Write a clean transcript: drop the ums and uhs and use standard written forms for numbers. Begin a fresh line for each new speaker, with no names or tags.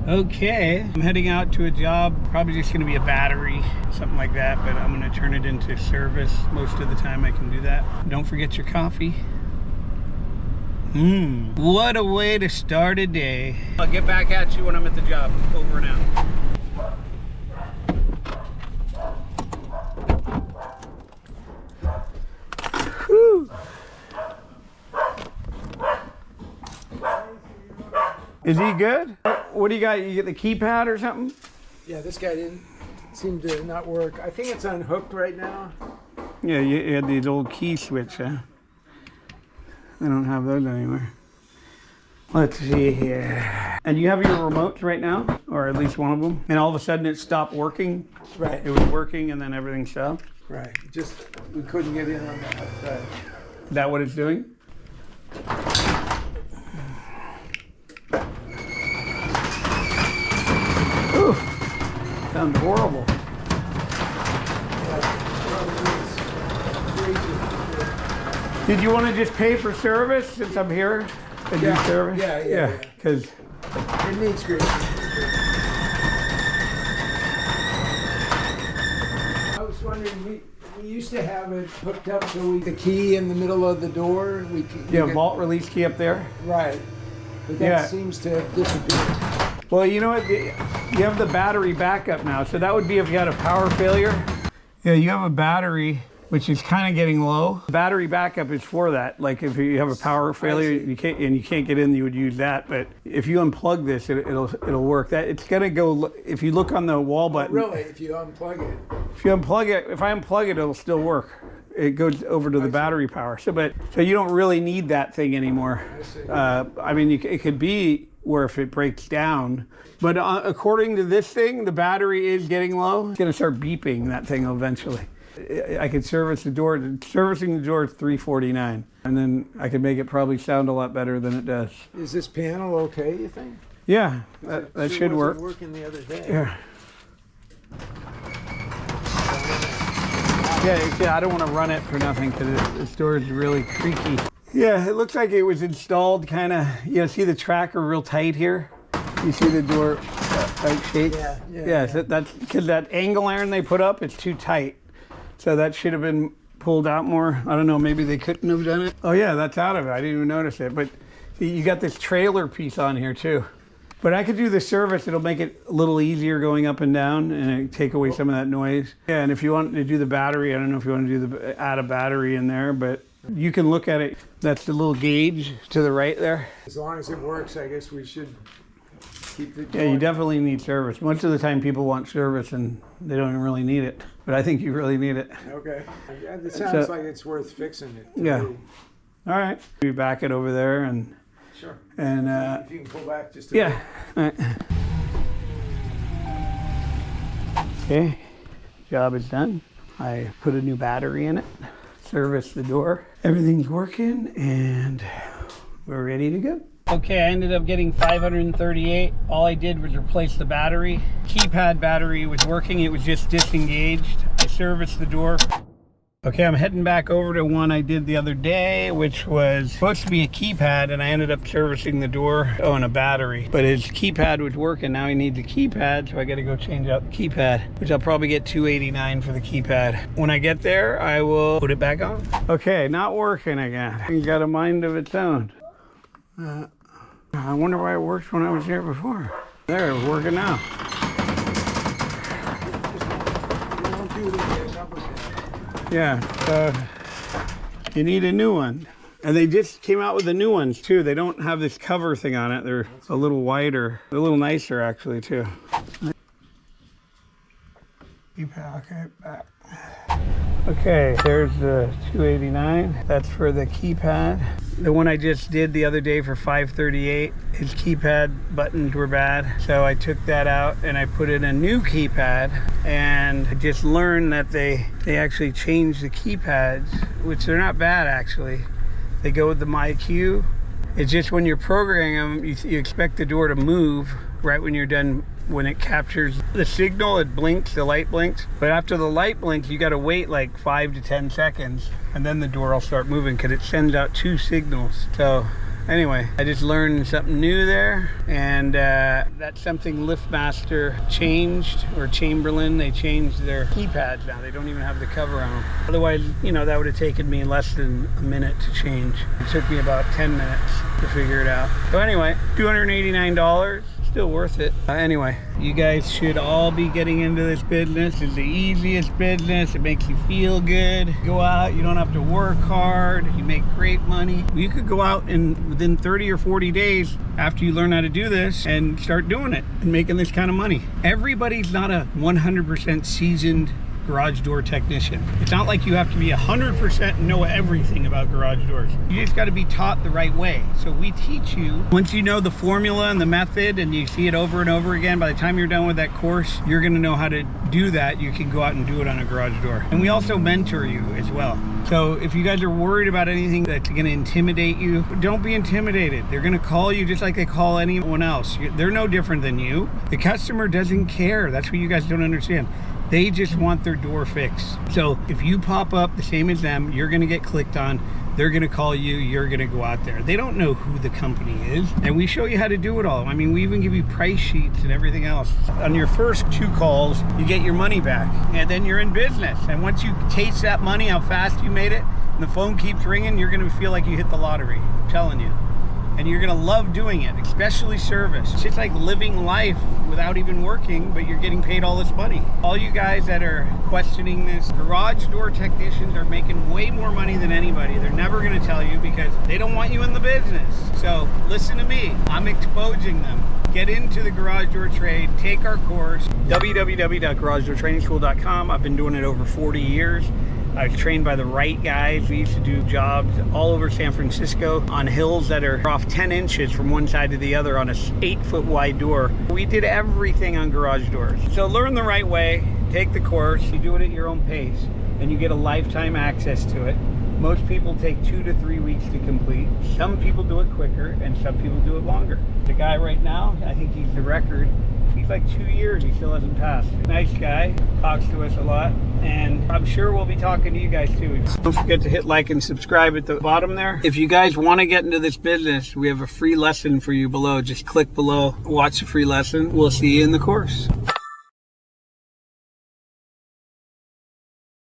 Okay, I'm heading out to a job, probably just gonna be a battery, something like that, but I'm gonna turn it into service. Most of the time I can do that. Don't forget your coffee. What a way to start a day. I'll get back at you when I'm at the job. Over and out. Whew. Is he good? What do you got? You get the keypad or something?
Yeah, this guy didn't seem to not work. I think it's unhooked right now.
Yeah, you had the old key switch, huh? I don't have those anymore. Let's see here. And you have your remotes right now? Or at least one of them? And all of a sudden it stopped working?
Right.
It was working and then everything stopped?
Right. Just, we couldn't get in on that side.
Is that what it's doing? Ooh, sounds horrible. Did you want to just pay for service since I'm here and do service?
Yeah.
Because
it needs grease. I was wondering, we used to have it hooked up so the key in the middle of the door.
You have vault release key up there?
Right. But that seems to have disappeared.
Well, you know what? You have the battery backup now. So that would be if you had a power failure. Yeah, you have a battery which is kind of getting low. Battery backup is for that. Like if you have a power failure, you can't get in, you would use that. But if you unplug this, it'll work. That it's gonna go. If you look on the wall button.
Really, if you unplug it.
If you unplug it, if I unplug it, it'll still work. It goes over to the battery power. So you don't really need that thing anymore.
I see.
I mean, it could be where if it breaks down. But according to this thing, the battery is getting low. It's gonna start beeping, that thing eventually. I could service the door. Servicing the door is $349, and then I could make it probably sound a lot better than it does.
Is this panel okay, you think?
Yeah, that should work.
It wasn't working the other day.
Yeah. Yeah, I don't want to run it for nothing because this door is really creaky. Yeah, it looks like it was installed kind of, see the tracker real tight here? You see the door tight shape? Yeah. So that's because that angle iron they put up, it's too tight. So that should have been pulled out more. I don't know, maybe they couldn't have done it. Oh yeah, that's out of it. I didn't even notice it. But you got this trailer piece on here too. But I could do the service. It'll make it a little easier going up and down and take away some of that noise. Yeah, and if you want to do the battery, I don't know if you want to do add a battery in there, but you can look at it. That's the little gauge to the right there.
As long as it works, I guess we should keep it going.
Yeah, you definitely need service. Most of the time people want service and they don't even really need it. But I think you really need it.
Okay. Yeah, it sounds like it's worth fixing it.
Yeah. All right. We back it over there and...
Sure.
And
if you can pull back just a bit.
All right. Okay, job is done. I put a new battery in it, serviced the door. Everything's working and we're ready to go. Okay, I ended up getting 538. All I did was replace the battery. Keypad battery was working, it was just disengaged. I serviced the door. Okay, I'm heading back over to one I did the other day, which was supposed to be a keypad, and I ended up servicing the door and a battery. But his keypad was working, now he needs a keypad, so I gotta go change out the keypad, which I'll probably get $289 for the keypad. When I get there, I will put it back on. Okay, not working again. It's got a mind of its own. I wonder why it worked when I was here before. There, it's working now. Yeah, so you need a new one. And they just came out with the new ones too. They don't have this cover thing on it. They're a little wider, a little nicer actually too. Okay, back. Okay, there's the $289. That's for the keypad. The one I just did the other day for $538, his keypad buttons were bad. So I took that out and I put in a new keypad, and I just learned that they actually changed the keypads, which they're not bad actually. They go with the MyQ. It's just when you're programming them, you expect the door to move right when you're done. When it captures the signal, it blinks, the light blinks. But after the light blinks, you gotta wait like 5 to 10 seconds, and then the door will start moving because it sends out 2 signals. So Anyway, I just learned something new there, and that's something LiftMaster changed, or Chamberlain. They changed their keypads now. They don't even have the cover on them. Otherwise, you know, that would have taken me less than a minute to change. It took me about 10 minutes to figure it out. So anyway, $289. Still worth it. Anyway, you guys should all be getting into this business. It's the easiest business. It makes you feel good. Go out, you don't have to work hard. You make great money. You could go out and within 30 or 40 days after you learn how to do this and start doing it and making this kind of money. Everybody's not a 100% seasoned garage door technician. It's not like you have to be 100% and know everything about garage doors. You just got to be taught the right way. So we teach you. Once you know the formula and the method and you see it over and over again, by the time you're done with that course, you're going to know how to do that. You can go out and do it on a garage door. And we also mentor you as well. So if you guys are worried about anything that's going to intimidate you, don't be intimidated. They're going to call you just like they call anyone else. They're no different than you. The customer doesn't care. That's what you guys don't understand. They just want their door fixed. So if you pop up the same as them, you're gonna get clicked on. They're gonna call you, you're gonna go out there. They don't know who the company is. And we show you how to do it all. I mean, we even give you price sheets and everything else. On your first 2 calls, you get your money back, and then you're in business. And once you taste that money, how fast you made it, and the phone keeps ringing, you're gonna feel like you hit the lottery, I'm telling you. And you're gonna love doing it, especially service. It's just like living life without even working, but you're getting paid all this money. All you guys that are questioning this, garage door technicians are making way more money than anybody. They're never gonna tell you because they don't want you in the business. So listen to me, I'm exposing them. Get into the garage door trade, take our course, www.garagedoortrainingschool.com. I've been doing it over 40 years. I was trained by the right guys. We used to do jobs all over San Francisco on hills that are off 10 inches from one side to the other on a 8-foot wide door. We did everything on garage doors. So learn the right way, take the course, you do it at your own pace, and you get a lifetime access to it. Most people take 2 to 3 weeks to complete. Some people do it quicker and some people do it longer. The guy right now, I think he's the record. He's like 2 years, he still hasn't passed. Nice guy, talks to us a lot, and I'm sure we'll be talking to you guys too. Don't forget to hit like and subscribe at the bottom there. If you guys want to get into this business, we have a free lesson for you below. Just click below, watch the free lesson. We'll see you in the course.